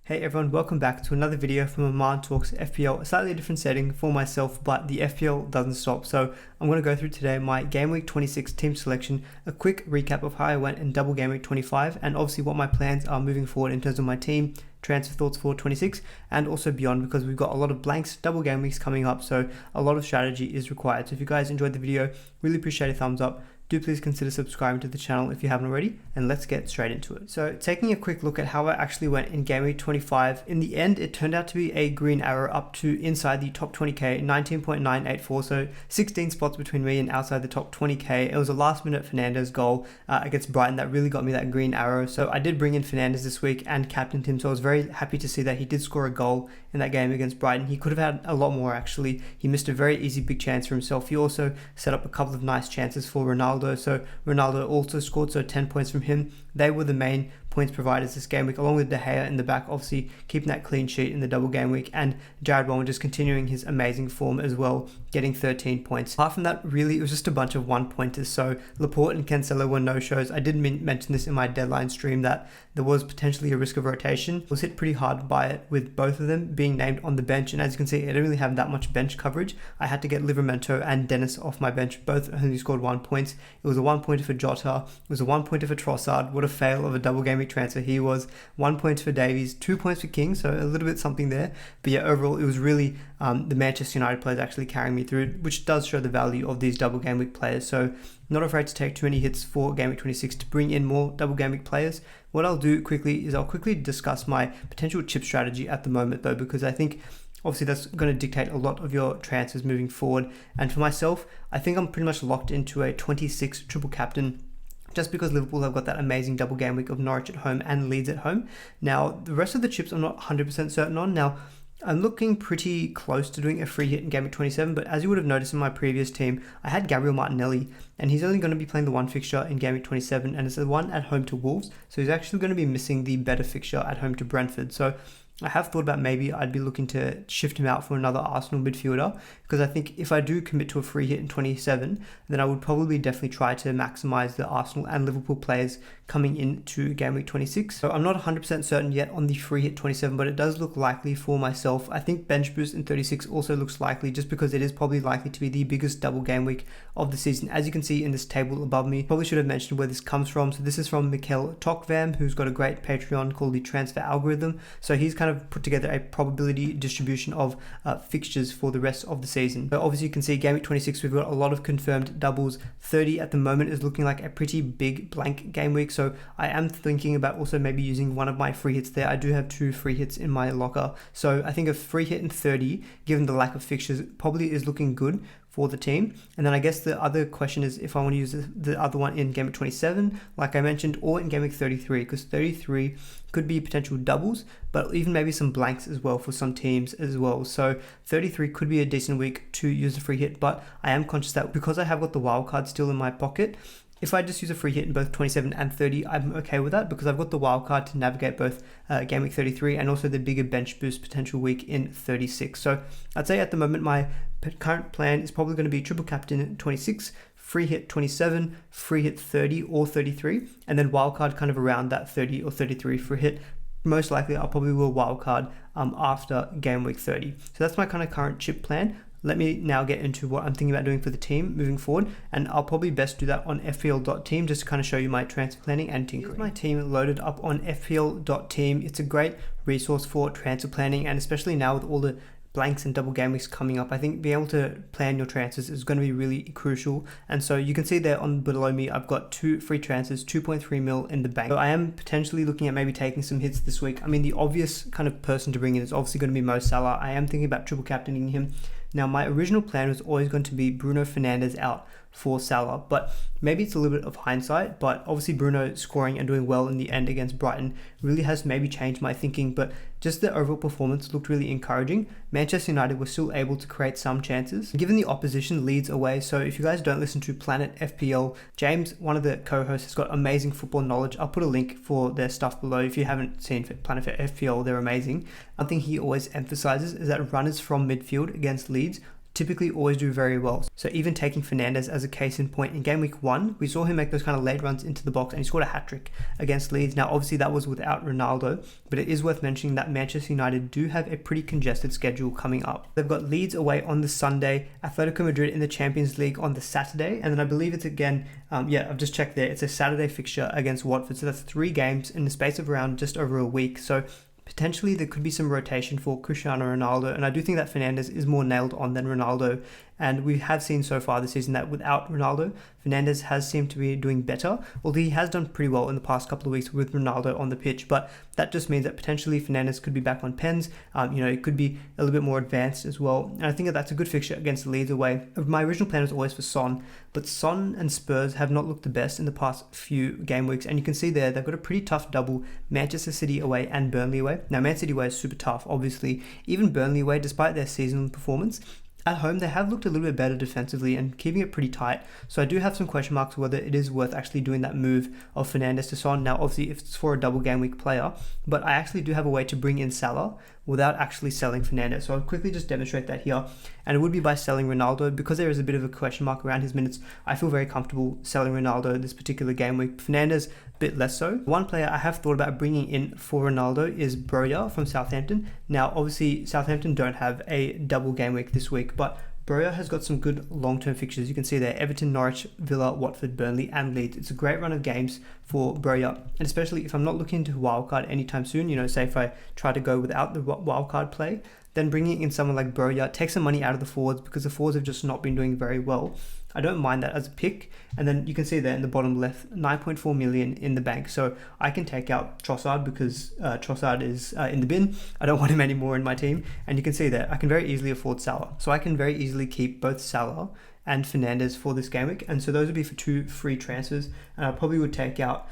Hey everyone, welcome back to another video from Aman Talks FPL, a slightly different setting for myself, but the FPL doesn't stop. So I'm going to go through today my Game Week 26 team selection, a quick recap of how I went in double Game Week 25, and obviously what my plans are moving forward in terms of my team, transfer thoughts for 26, and also beyond, because we've got a lot of blanks, double Game Weeks coming up, so a lot of strategy is required. So if you guys enjoyed the video, really appreciate a thumbs up. Do please consider subscribing to the channel if you haven't already, and let's get straight into it. So taking a quick look at how I actually went in Game Week 25, in the end it turned out to be a green arrow up to inside the top 20k, 19.984, so 16 spots between me and outside the top 20k. It was a last minute Fernandes goal against Brighton that really got me that green arrow. So I did bring in Fernandes this week and captained him, so I was very happy to see that he did score a goal in that game against Brighton. He could have had a lot more actually. He missed a very easy big chance for himself. He also set up a couple of nice chances for Ronaldo. So Ronaldo also scored, so 10 points from him. They were the main points providers this game week, along with De Gea in the back, obviously keeping that clean sheet in the double game week, and Jared Bowen just continuing his amazing form as well, getting 13 points. Apart from that, really, it was just a bunch of one-pointers. So Laporte and Cancelo were no-shows. I did mention this in my deadline stream that there was potentially a risk of rotation. I was hit pretty hard by it with both of them being named on the bench, and as you can see, I didn't really have that much bench coverage. I had to get Livramento and Dennis off my bench, both only scored 1 point. It was a 1-pointer for Jota, it was a 1-pointer for Trossard. What a fail of a double game week transfer he was. 1 point for Davies, 2 points for King, so a little bit something there. But yeah, overall, it was really the Manchester United players actually carrying me through, which does show the value of these double game week players. So not afraid to take too many hits for Game Week 26 to bring in more double game week players. What I'll do quickly is I'll quickly discuss my potential chip strategy at the moment though, because I think obviously that's going to dictate a lot of your transfers moving forward. And for myself, I think I'm pretty much locked into a 26 triple captain, just because Liverpool have got that amazing double game week of Norwich at home and Leeds at home. Now, the rest of the chips I'm not 100% certain on. Now, I'm looking pretty close to doing a free hit in Game Week 27, but as you would have noticed in my previous team, I had Gabriel Martinelli, and he's only going to be playing the one fixture in Game Week 27, and it's the one at home to Wolves, so he's actually going to be missing the better fixture at home to Brentford. So I have thought about maybe I'd be looking to shift him out for another Arsenal midfielder, because I think if I do commit to a free hit in 27, then I would probably definitely try to maximize the Arsenal and Liverpool players coming into Game Week 26. So I'm not 100% certain yet on the free hit 27, but it does look likely for myself. I think bench boost in 36 also looks likely, just because it is probably likely to be the biggest double game week of the season. As you can see in this table above me, probably should have mentioned where this comes from. So this is from Mikel Tokvam, who's got a great Patreon called the Transfer Algorithm. So he's kind of put together a probability distribution of fixtures for the rest of the season. So obviously you can see Game Week 26, we've got a lot of confirmed doubles. 30 at the moment is looking like a pretty big blank game week. So I am thinking about also maybe using one of my free hits there. I do have 2 free hits in my locker. So I think a free hit in 30, given the lack of fixtures, probably is looking good for the team. And then I guess the other question is if I want to use the other one in Game Week 27, like I mentioned, or in Game Week 33, because 33 could be potential doubles, but even maybe some blanks as well for some teams as well. So 33 could be a decent week to use a free hit, but I am conscious that because I have got the wild card still in my pocket, if I just use a free hit in both 27 and 30, I'm okay with that, because I've got the wildcard to navigate both Game Week 33 and also the bigger bench boost potential week in 36. So I'd say at the moment my current plan is probably going to be triple captain 26, free hit 27, free hit 30 or 33, and then wildcard kind of around that 30 or 33 free hit. Most likely I'll probably will wildcard after Game Week 30. So that's my kind of current chip plan. Let me now get into what I'm thinking about doing for the team moving forward, and I'll probably best do that on FPL.team just to kind of show you my transfer planning and tinkering. Here's my team loaded up on FPL.team. It's a great resource for transfer planning, and especially now with all the blanks and double game weeks coming up, I think being able to plan your transfers is going to be really crucial. And so you can see there on below me, I've got 2 free transfers, 2.3 mil in the bank. So I am potentially looking at maybe taking some hits this week. I mean, the obvious kind of person to bring in is obviously going to be Mo Salah. I am thinking about triple captaining him. Now, my original plan was always going to be Bruno Fernandes out for Salah, but maybe it's a little bit of hindsight, but obviously Bruno scoring and doing well in the end against Brighton really has maybe changed my thinking, but just the overall performance looked really encouraging. Manchester United were still able to create some chances, given the opposition Leeds away. So if you guys don't listen to Planet FPL, James, one of the co-hosts, has got amazing football knowledge. I'll put a link for their stuff below. If you haven't seen Planet FPL, they're amazing. One thing he always emphasizes is that runners from midfield against Leeds typically always do very well. So even taking Fernandes as a case in point, in game week 1, we saw him make those kind of late runs into the box and he scored a hat-trick against Leeds. Now obviously that was without Ronaldo, but it is worth mentioning that Manchester United do have a pretty congested schedule coming up. They've got Leeds away on the Sunday, Atletico Madrid in the Champions League on the Saturday, and then I believe it's again, I've just checked there, it's a Saturday fixture against Watford, so that's 3 games in the space of around just over a week. So potentially there could be some rotation for Cristiano Ronaldo, and I do think that Fernandes is more nailed on than Ronaldo, and we have seen so far this season that without Ronaldo, Fernandes has seemed to be doing better, although he has done pretty well in the past couple of weeks with Ronaldo on the pitch, but that just means that potentially Fernandes could be back on pens, it could be a little bit more advanced as well, and I think that that's a good fixture against Leeds away. My original plan was always for Son, but Son and Spurs have not looked the best in the past few game weeks, and you can see there they've got a pretty tough double, Manchester City away and Burnley away. Now Man City away is super tough, obviously, even Burnley away, despite their seasonal performance, at home, they have looked a little bit better defensively and keeping it pretty tight. So I do have some question marks whether it is worth actually doing that move of Fernandes to Son. Now, obviously, if it's for a double game week player, but I actually do have a way to bring in Salah without actually selling Fernandes. So I'll quickly just demonstrate that here. And it would be by selling Ronaldo. Because there is a bit of a question mark around his minutes, I feel very comfortable selling Ronaldo this particular game week. Fernandes, a bit less so. One player I have thought about bringing in for Ronaldo is Broja from Southampton. Now, obviously, Southampton don't have a double game week this week, but Broja has got some good long-term fixtures. You can see there, Everton, Norwich, Villa, Watford, Burnley, and Leeds. It's a great run of games for Broja, and especially if I'm not looking to wildcard anytime soon, say if I try to go without the wildcard play, then bringing in someone like Broja takes some money out of the forwards because the forwards have just not been doing very well. I don't mind that as a pick. And then you can see there in the bottom left, 9.4 million in the bank. So I can take out Trossard because Trossard is in the bin. I don't want him anymore in my team. And you can see there, I can very easily afford Salah. So I can very easily keep both Salah and Fernandes for this game week. And so those would be for 2 free transfers. And I probably would take out,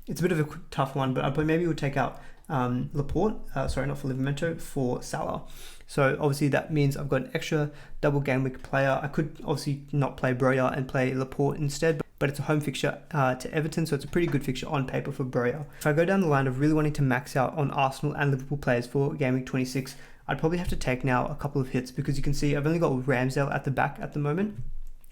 it's a bit of a tough one, but I maybe would take out Laporte, not for Livramento, for Salah. So obviously that means I've got an extra double game week player. I could obviously not play Broja and play Laporte instead, but it's a home fixture to Everton, so it's a pretty good fixture on paper for Broja. If I go down the line of really wanting to max out on Arsenal and Liverpool players for game week 26, I'd probably have to take now a couple of hits because you can see I've only got Ramsdale at the back at the moment.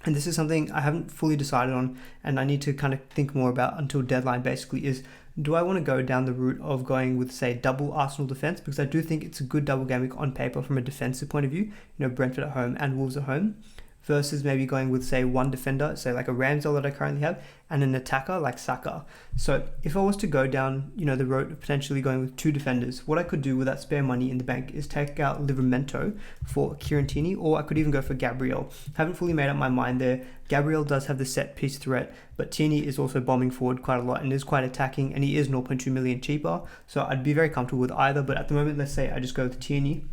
And this is something I haven't fully decided on and I need to kind of think more about until deadline basically is, do I want to go down the route of going with, say, double Arsenal defense? Because I do think it's a good double game week on paper from a defensive point of view, Brentford at home and Wolves at home, versus maybe going with, say, one defender, say like a Ramsdale that I currently have, and an attacker like Saka. So if I was to go down, the road of potentially going with 2 defenders, what I could do with that spare money in the bank is take out Livramento for Kieran Tierney, or I could even go for Gabriel. Haven't fully made up my mind there. Gabriel does have the set piece threat, but Tierney is also bombing forward quite a lot and is quite attacking, and he is 0.2 million cheaper. So I'd be very comfortable with either, but at the moment, let's say I just go with Tierney.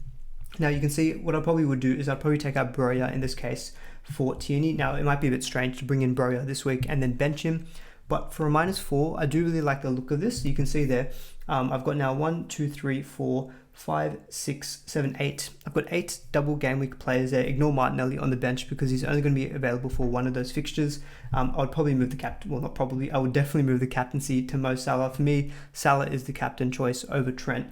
Now you can see what I probably would do is I'd probably take out Broja in this case for Tierney. Now it might be a bit strange to bring in Broja this week and then bench him, but for a -4, I do really like the look of this. You can see there, I've got now 1, 2, 3, 4, 5, 6, 7, 8. I've got 8 double game week players there. Ignore Martinelli on the bench because he's only going to be available for one of those fixtures. I would probably move the captain. Well, not probably. I would definitely move the captaincy to Mo Salah. For me, Salah is the captain choice over Trent.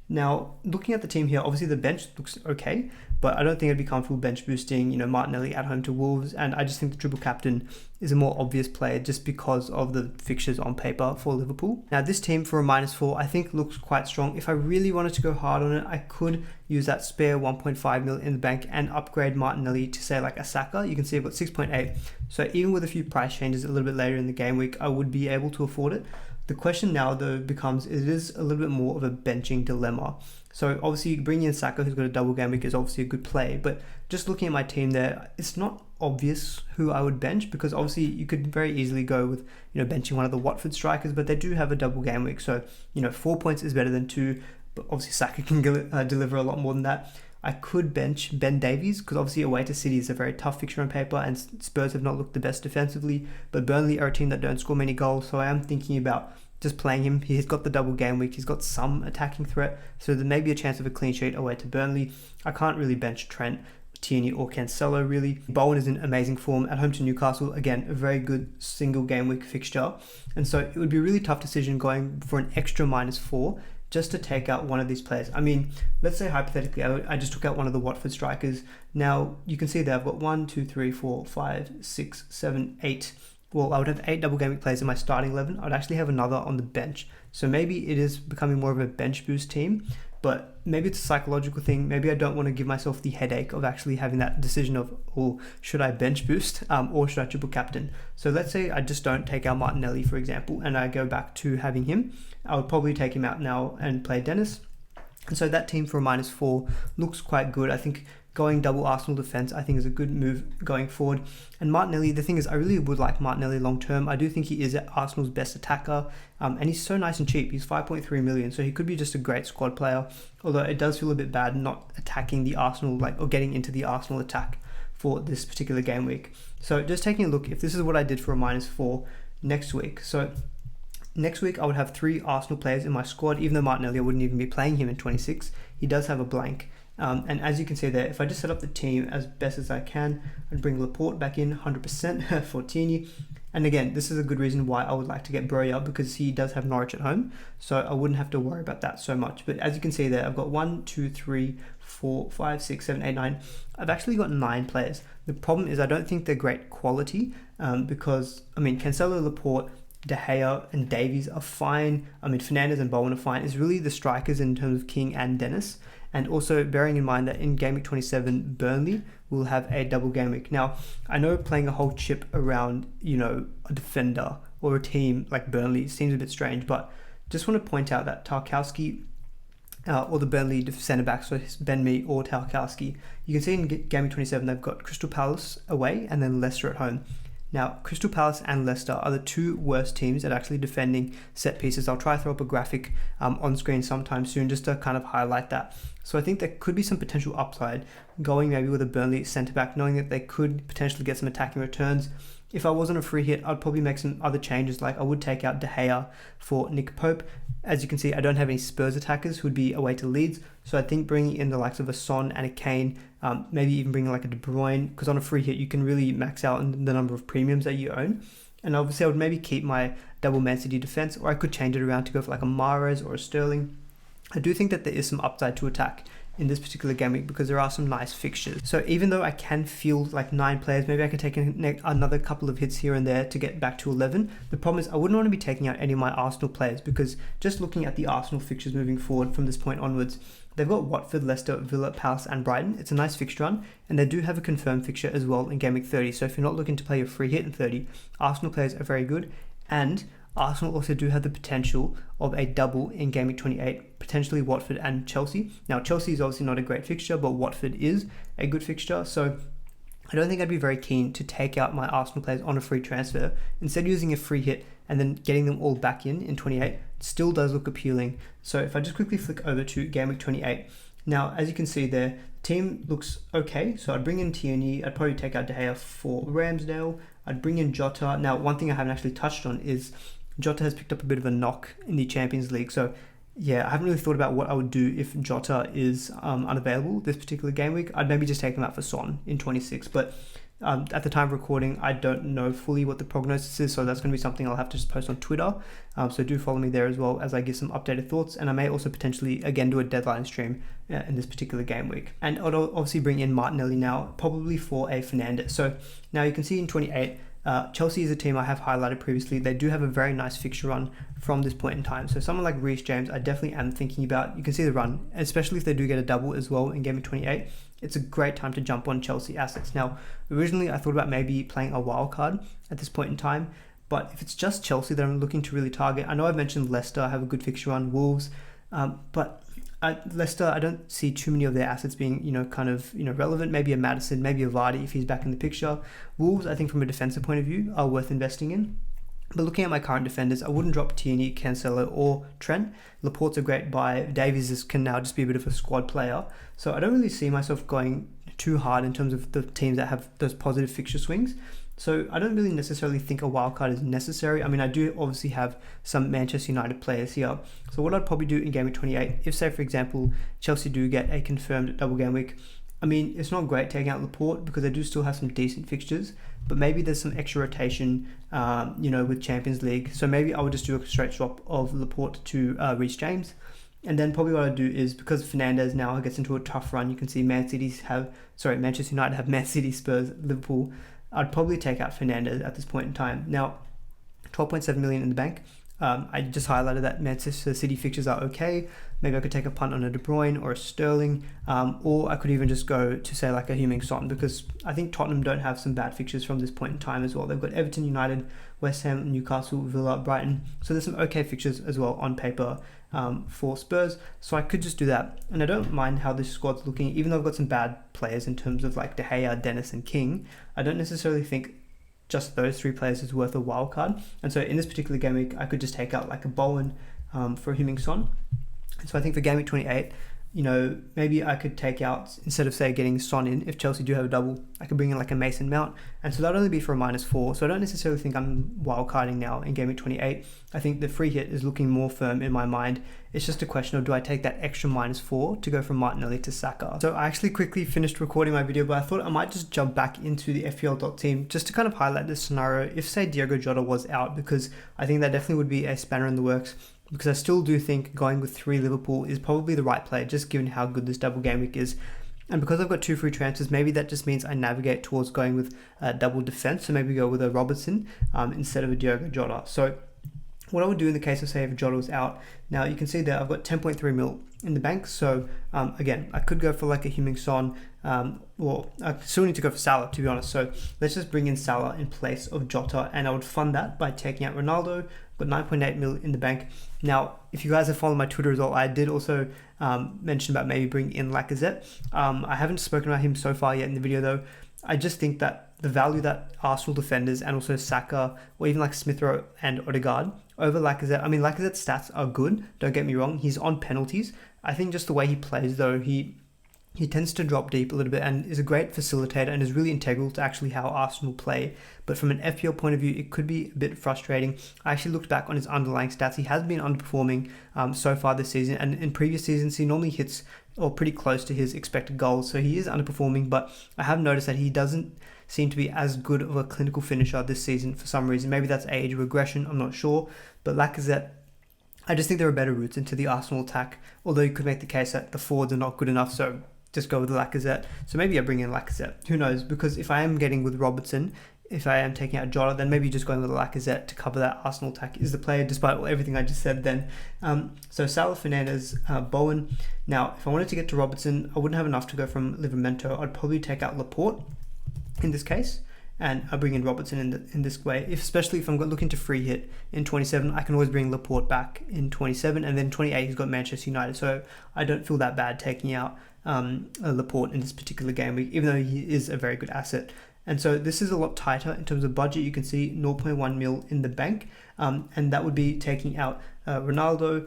Now, looking at the team here, obviously the bench looks okay, but I don't think I'd be comfortable bench boosting, Martinelli at home to Wolves, and I just think the triple captain is a more obvious play just because of the fixtures on paper for Liverpool. Now, this team for a -4, I think looks quite strong. If I really wanted to go hard on it, I could use that spare 1.5 mil in the bank and upgrade Martinelli to say like a Saka. You can see I've got 6.8. So even with a few price changes a little bit later in the game week, I would be able to afford it. The question now, though, becomes it is a little bit more of a benching dilemma. So obviously bringing in Saka, who's got a double game week, is obviously a good play. But just looking at my team there, it's not obvious who I would bench because obviously you could very easily go with, benching one of the Watford strikers, but they do have a double game week. So, 4 points is better than 2, but obviously Saka can deliver a lot more than that. I could bench Ben Davies because obviously away to City is a very tough fixture on paper and Spurs have not looked the best defensively, but Burnley are a team that don't score many goals, so I am thinking about just playing him. He's got the double game week, he's got some attacking threat, so there may be a chance of a clean sheet away to Burnley. I can't really bench Trent, Tierney or Cancelo really. Bowen is in amazing form at home to Newcastle, again a very good single game week fixture, and so it would be a really tough decision going for an extra -4 just to take out one of these players. I mean, let's say hypothetically, I just took out one of the Watford strikers. Now, you can see that I've got 1, 2, 3, 4, 5, 6, 7, 8. Well, I would have 8 double game week players in my starting 11. I'd actually have another on the bench. So maybe it is becoming more of a bench boost team, but maybe it's a psychological thing. Maybe I don't want to give myself the headache of actually having that decision of, oh, should I bench boost or should I triple captain? So let's say I just don't take out Martinelli, for example, and I go back to having him. I would probably take him out now and play Dennis. And so that team for a -4 looks quite good. I think going double Arsenal defense, I think, is a good move going forward. And Martinelli, the thing is, I really would like Martinelli long term. I do think he is Arsenal's best attacker, and he's so nice and cheap. He's 5.3 million, so he could be just a great squad player. Although it does feel a bit bad not attacking the Arsenal, or getting into the Arsenal attack for this particular game week. So just taking a look, if this is what I did for a -4 next week. So next week, I would have 3 Arsenal players in my squad, even though Martinelli, I wouldn't even be playing him in 26. He does have a blank. And as you can see there, if I just set up the team as best as I can, I'd bring Laporte back in 100% for Tierney. And again, this is a good reason why I would like to get Broja, because he does have Norwich at home, so I wouldn't have to worry about that so much. But as you can see there, I've got 1, 2, 3, 4, 5, 6, 7, 8, 9. I've actually got 9 players. The problem is I don't think they're great quality because, I mean, Cancelo, Laporte, De Gea and Davies are fine. I mean, Fernandes and Bowen are fine. It's really the strikers in terms of King and Dennis. And also bearing in mind that in Game Week 27, Burnley will have a double game week. Now, I know playing a whole chip around, a defender or a team like Burnley seems a bit strange, but just want to point out that Tarkowski, or the Burnley centre back, so it's Ben Mee or Tarkowski, you can see in Game Week 27 they've got Crystal Palace away and then Leicester at home. Now, Crystal Palace and Leicester are the 2 worst teams at actually defending set pieces. I'll try to throw up a graphic on screen sometime soon just to kind of highlight that. So I think there could be some potential upside going maybe with a Burnley centre-back, knowing that they could potentially get some attacking returns. If I wasn't a free hit, I'd probably make some other changes, like I would take out De Gea for Nick Pope. As you can see, I don't have any Spurs attackers who would be away to Leeds, so I think bringing in the likes of a Son and a Kane, maybe even bringing like a De Bruyne, because on a free hit you can really max out the number of premiums that you own. And obviously I would maybe keep my double Man City defense, or I could change it around to go for like a Mahrez or a Sterling. I do think that there is some upside to attack in this particular game week because there are some nice fixtures. So even though I can field like 9 players, maybe I can take another couple of hits here and there to get back to 11. The problem is I wouldn't want to be taking out any of my Arsenal players, because just looking at the Arsenal fixtures moving forward from this point onwards, they've got Watford, Leicester, Villa, Palace and Brighton. It's a nice fixture run, and they do have a confirmed fixture as well in Game Week 30. So if you're not looking to play your free hit in 30, Arsenal players are very good, and Arsenal also do have the potential of a double in Game Week 28, potentially Watford and Chelsea. Now, Chelsea is obviously not a great fixture, but Watford is a good fixture. So I don't think I'd be very keen to take out my Arsenal players on a free transfer. Instead, using a free hit and then getting them all back in 28 still does look appealing. So if I just quickly flick over to Game Week 28, now, as you can see there, the team looks okay. So I'd bring in Tierney. I'd probably take out De Gea for Ramsdale. I'd bring in Jota. Now, one thing I haven't actually touched on is Jota has picked up a bit of a knock in the Champions League. So yeah, I haven't really thought about what I would do if Jota is unavailable this particular game week. I'd maybe just take him out for Son in 26. But at the time of recording, I don't know fully what the prognosis is. So that's going to be something I'll have to just post on Twitter. So do follow me there as well as I give some updated thoughts. And I may also potentially, again, do a deadline stream in this particular game week. And I'll obviously bring in Martinelli now, probably for a Fernandes. So now you can see in 28, Chelsea is a team I have highlighted previously. They do have a very nice fixture run from this point in time. So someone like Reece James, I definitely am thinking about. You can see the run, especially if they do get a double as well in Game of 28. It's a great time to jump on Chelsea assets. Now, originally I thought about maybe playing a wild card at this point in time, but if it's just Chelsea that I'm looking to really target, I know I've mentioned Leicester, I have a good fixture run, Wolves, but Leicester, I don't see too many of their assets being, relevant. Maybe a Maddison, maybe a Vardy if he's back in the picture. Wolves, I think from a defensive point of view, are worth investing in. But looking at my current defenders, I wouldn't drop Tierney, Cancelo or Trent. Laporte's a great buy. Davies can now just be a bit of a squad player. So I don't really see myself going too hard in terms of the teams that have those positive fixture swings. So I don't really necessarily think a wildcard is necessary. I mean, I do obviously have some Manchester United players here. So what I'd probably do in Game Week 28, if say for example, Chelsea do get a confirmed double game week, I mean, it's not great taking out Laporte because they do still have some decent fixtures, but maybe there's some extra rotation, with Champions League. So maybe I would just do a straight swap of Laporte to Reece James. And then probably what I'd do is, because Fernandes now gets into a tough run, you can see Manchester United have Man City, Spurs, Liverpool. I'd probably take out Fernandes at this point in time. Now, 12.7 million in the bank. I just highlighted that Manchester City fixtures are okay. Maybe I could take a punt on a De Bruyne or a Sterling, or I could even just go to say like a Heung-min Son, because I think Tottenham don't have some bad fixtures from this point in time as well. They've got Everton, United, West Ham, Newcastle, Villa, Brighton. So there's some okay fixtures as well on paper for Spurs. So I could just do that. And I don't mind how this squad's looking, even though I've got some bad players in terms of like De Gea, Dennis and King. I don't necessarily think just those three players is worth a wild card. And so in this particular game week, I could just take out like a Bowen for Heung-min Son. And so I think for game week 28, maybe I could take out, instead of say getting Son in, if Chelsea do have a double, I could bring in like a Mason Mount. And so that'd only be for a -4. So I don't necessarily think I'm wildcarding now in game week 28. I think the free hit is looking more firm in my mind. It's just a question of, do I take that extra -4 to go from Martinelli to Saka? So I actually quickly finished recording my video, but I thought I might just jump back into the FPL.team just to kind of highlight this scenario if say Diogo Jota was out, because I think that definitely would be a spanner in the works. Because I still do think going with 3 Liverpool is probably the right play, just given how good this double game week is. And because I've got 2 free transfers, maybe that just means I navigate towards going with double defense. So maybe go with a Robertson instead of a Diogo Jota. So what I would do in the case of, say, if Jota was out, now you can see that I've got 10.3 mil in the bank. So again, I could go for like a Heung-min Son, or I still need to go for Salah, to be honest. So let's just bring in Salah in place of Jota, and I would fund that by taking out Ronaldo. Got 9.8 mil in the bank. Now, if you guys have followed my Twitter as well, I did also mention about maybe bringing in Lacazette. I haven't spoken about him so far yet in the video though. I just think that the value that Arsenal defenders and also Saka, or even like Smith Rowe and Odegaard over Lacazette. I mean, Lacazette's stats are good, don't get me wrong. He's on penalties. I think just the way he plays though, he tends to drop deep a little bit and is a great facilitator and is really integral to actually how Arsenal play. But from an FPL point of view, it could be a bit frustrating. I actually looked back on his underlying stats. He has been underperforming so far this season, and in previous seasons, he normally hits or pretty close to his expected goals. So he is underperforming, but I have noticed that he doesn't seem to be as good of a clinical finisher this season for some reason. Maybe that's age regression, I'm not sure. But Lacazette, I just think there are better routes into the Arsenal attack, although you could make the case that the forwards are not good enough, so just go with Lacazette. So maybe I bring in Lacazette. Who knows? Because if I am getting with Robertson, if I am taking out Jota, then maybe just going with Lacazette to cover that Arsenal attack is the player, despite everything I just said then. So Salah, Fernandes, Bowen. Now, if I wanted to get to Robertson, I wouldn't have enough to go from Livramento. I'd probably take out Laporte in this case, and I'll bring in Robertson in this way. Especially if I'm looking to free hit in 27, I can always bring Laporte back in 27, and then 28 he's got Manchester United. So I don't feel that bad taking out Laporte in this particular game week, even though he is a very good asset. And so this is a lot tighter in terms of budget. You can see 0.1 mil in the bank, and that would be taking out Ronaldo,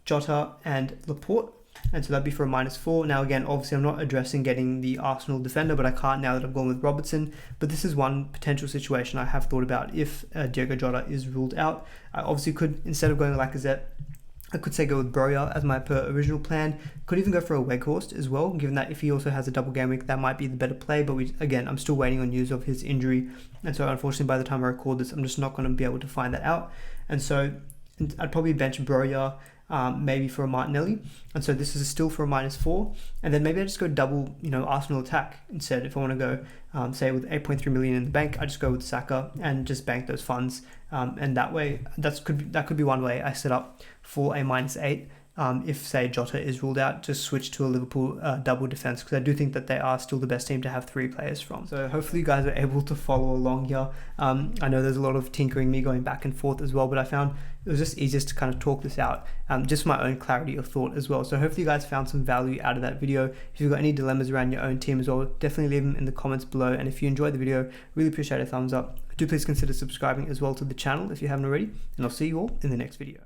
Jota, and Laporte. And so that'd be for a -4. Now again, obviously I'm not addressing getting the Arsenal defender, but I can't now that I've gone with Robertson. But this is one potential situation I have thought about if Diogo Jota is ruled out. I obviously could, instead of going with Lacazette, I could say go with Broja as my original plan. Could even go for a Weghorst as well, given that if he also has a double game week, that might be the better play. But again, I'm still waiting on news of his injury. And so unfortunately, by the time I record this, I'm just not going to be able to find that out. And so I'd probably bench Broja, maybe for a Martinelli. And so this is still for a -4. And then maybe I just go double, Arsenal attack instead. If I want to go, say with 8.3 million in the bank, I just go with Saka and just bank those funds. And that way, that could be one way I set up for a -8. If say Jota is ruled out, just switch to a Liverpool double defense, because I do think that they are still the best team to have 3 players from. So hopefully you guys are able to follow along here. I know there's a lot of tinkering, me going back and forth as well, but I found it was just easiest to kind of talk this out, just for my own clarity of thought as well. So hopefully you guys found some value out of that video. If you've got any dilemmas around your own team as well, definitely leave them in the comments below. And if you enjoyed the video, really appreciate a thumbs up. Do please consider subscribing as well to the channel if you haven't already, and I'll see you all in the next video.